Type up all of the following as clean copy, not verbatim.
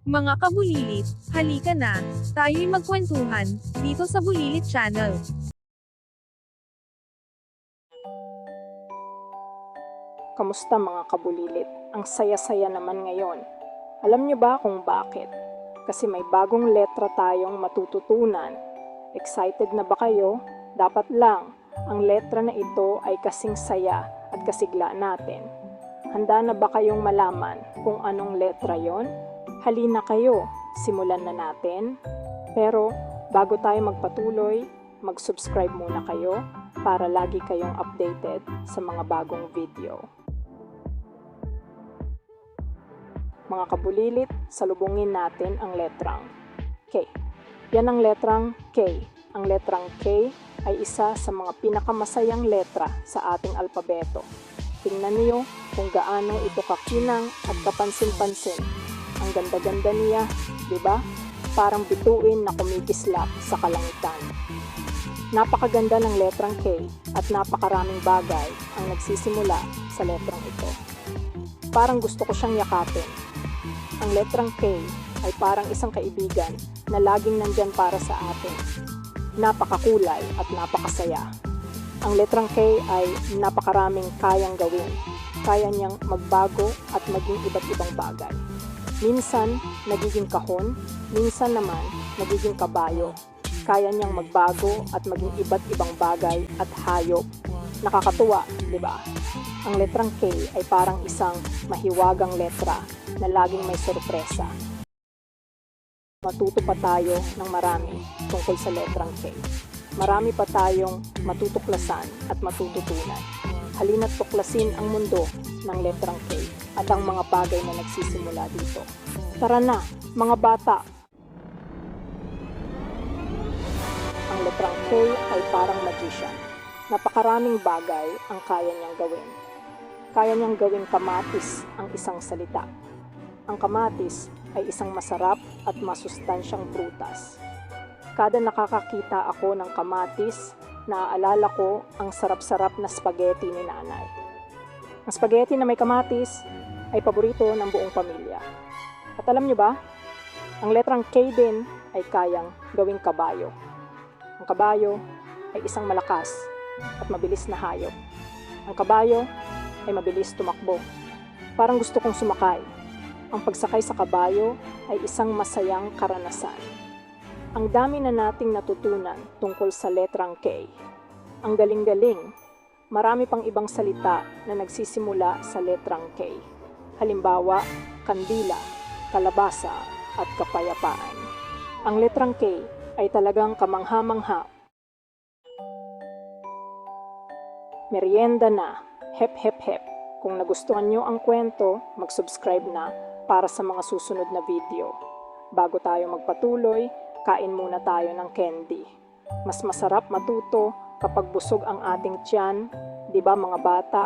Mga kabulilit, halika na, tayo'y magkwentuhan, dito sa Bulilit Channel. Kamusta mga kabulilit? Ang saya-saya naman ngayon. Alam niyo ba kung bakit? Kasi may bagong letra tayong matututunan. Excited na ba kayo? Dapat lang, ang letra na ito ay kasing saya at kasigla natin. Handa na ba kayong malaman kung anong letra yon? Halina kayo, simulan na natin. Pero bago tayo magpatuloy, mag-subscribe muna kayo para lagi kayong updated sa mga bagong video. Mga kabulilit, salubungin natin ang letrang K. Yan ang letrang K. Ang letrang K ay isa sa mga pinakamasayang letra sa ating alpabeto. Tingnan niyo kung gaano ito kakinang at kapansin-pansin. Ang ganda-ganda niya, di ba? Parang bituin na kumikislap sa kalangitan. Napakaganda ng letrang K at napakaraming bagay ang nagsisimula sa letrang ito. Parang gusto ko siyang yakapin. Ang letrang K ay parang isang kaibigan na laging nandyan para sa atin. Napakakulay at napakasaya. Ang letrang K ay napakaraming kayang gawin. Kaya niyang magbago at maging iba't ibang bagay. Minsan, nagiging kahon, minsan naman, nagiging kabayo. Kaya niyang magbago at maging iba't ibang bagay at hayop. Nakakatuwa, di ba? Ang letrang K ay parang isang mahiwagang letra na laging may sorpresa. Matuto pa tayo ng marami tungkol sa letrang K. Marami pa tayong matutuklasan at matututunan. Halina't tuklasin ang mundo ng letrang K at ang mga bagay na nagsisimula dito. Tara na, mga bata! Ang letrang K ay parang magician. Napakaraming bagay ang kaya niyang gawin. Kaya niyang gawing kamatis ang isang salita. Ang kamatis ay isang masarap at masustansyang prutas. Kada nakakakita ako ng kamatis, naaalala ko ang sarap-sarap na spaghetti ni nanay. Ang spaghetti na may kamatis ay paborito ng buong pamilya. At alam niyo ba, ang letrang K din ay kayang gawing kabayo. Ang kabayo ay isang malakas at mabilis na hayop. Ang kabayo ay mabilis tumakbo. Parang gusto kong sumakay. Ang pagsakay sa kabayo ay isang masayang karanasan. Ang dami na nating natutunan tungkol sa letrang K. Ang galing-galing. Marami pang ibang salita na nagsisimula sa letrang K. Halimbawa, kandila, kalabasa, at kapayapaan. Ang letrang K ay talagang kamangha-mangha. Merienda na. Hep hep hep. Kung nagustuhan nyo ang kwento, mag-subscribe na para sa mga susunod na video. Bago tayo magpatuloy, kain muna tayo ng candy. Mas masarap matuto kapag busog ang ating tiyan, di ba mga bata?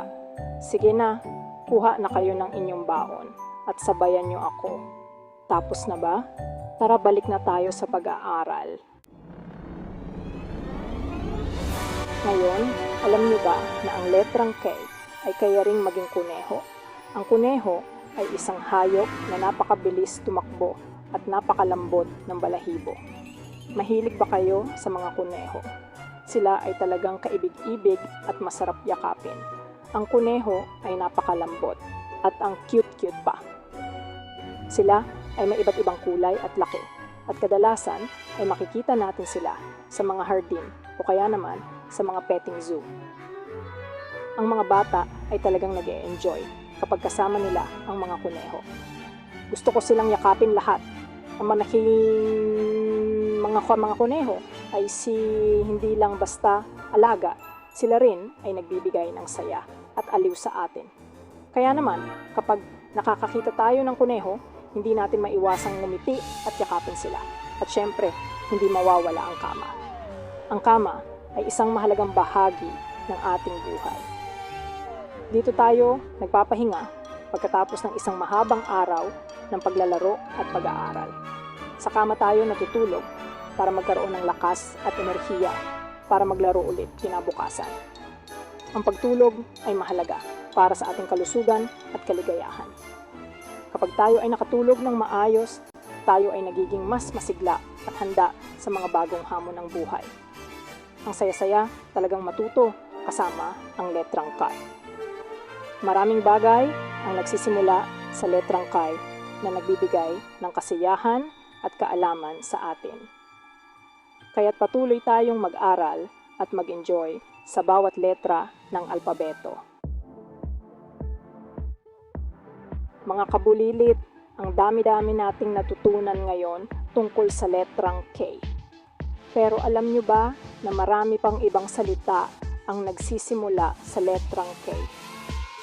Sige na, kuha na kayo ng inyong baon at sabayan nyo ako. Tapos na ba? Tara balik na tayo sa pag-aaral. Ngayon, alam niyo ba na ang letrang K ay kaya ring maging kuneho? Ang kuneho ay isang hayop na napakabilis tumakbo at napakalambot ng balahibo. Mahilig ba kayo sa mga kuneho? Sila ay talagang kaibig-ibig at masarap yakapin. Ang kuneho ay napakalambot at ang cute-cute pa. Sila ay may iba't ibang kulay at laki at kadalasan ay makikita natin sila sa mga hardin o kaya naman sa mga petting zoo. Ang mga bata ay talagang nag-e-enjoy kapag kasama nila ang mga kuneho. Gusto ko silang yakapin lahat. Ang mga kuneho ay hindi lang basta alaga, sila rin ay nagbibigay ng saya at aliw sa atin. Kaya naman, kapag nakakakita tayo ng kuneho, hindi natin maiwasang ngumiti at yakapin sila. At syempre, hindi mawawala ang kama. Ang kama ay isang mahalagang bahagi ng ating buhay. Dito tayo nagpapahinga pagkatapos ng isang mahabang araw ng paglalaro at pag-aaral. Sa kama tayo natutulog para magkaroon ng lakas at enerhiya para maglaro ulit kinabukasan. Ang pagtulog ay mahalaga para sa ating kalusugan at kaligayahan. Kapag tayo ay nakatulog ng maayos, tayo ay nagiging mas masigla at handa sa mga bagong hamon ng buhay. Ang saya-saya talagang matuto kasama ang letrang K. Maraming bagay ang nagsisimula sa letrang K na nagbibigay ng kasiyahan at kaalaman sa atin. Kaya't patuloy tayong mag-aral at mag-enjoy sa bawat letra ng alpabeto. Mga kabulilit, ang dami-dami nating natutunan ngayon tungkol sa letrang K. Pero alam nyo ba na marami pang ibang salita ang nagsisimula sa letrang K?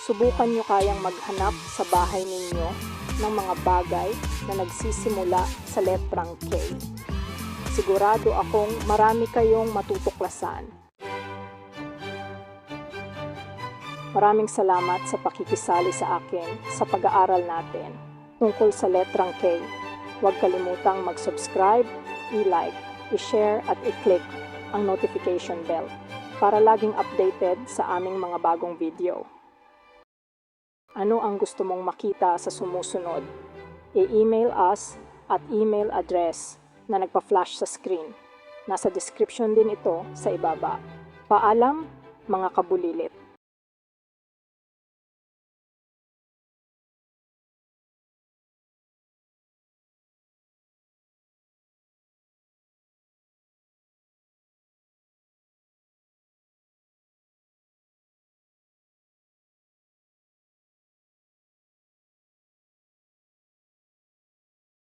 Subukan nyo kayang maghanap sa bahay ninyo ng mga bagay na nagsisimula sa letrang K. Sigurado akong marami kayong matutuklasan. Maraming salamat sa pakikisali sa akin sa pag-aaral natin tungkol sa letrang K. Huwag kalimutang mag-subscribe, i-like, i-share at i-click ang notification bell para laging updated sa aming mga bagong video. Ano ang gusto mong makita sa sumusunod? I-email us at email address na nagpa-flash sa screen. Nasa description din ito sa ibaba. Paalam, mga kabulilit!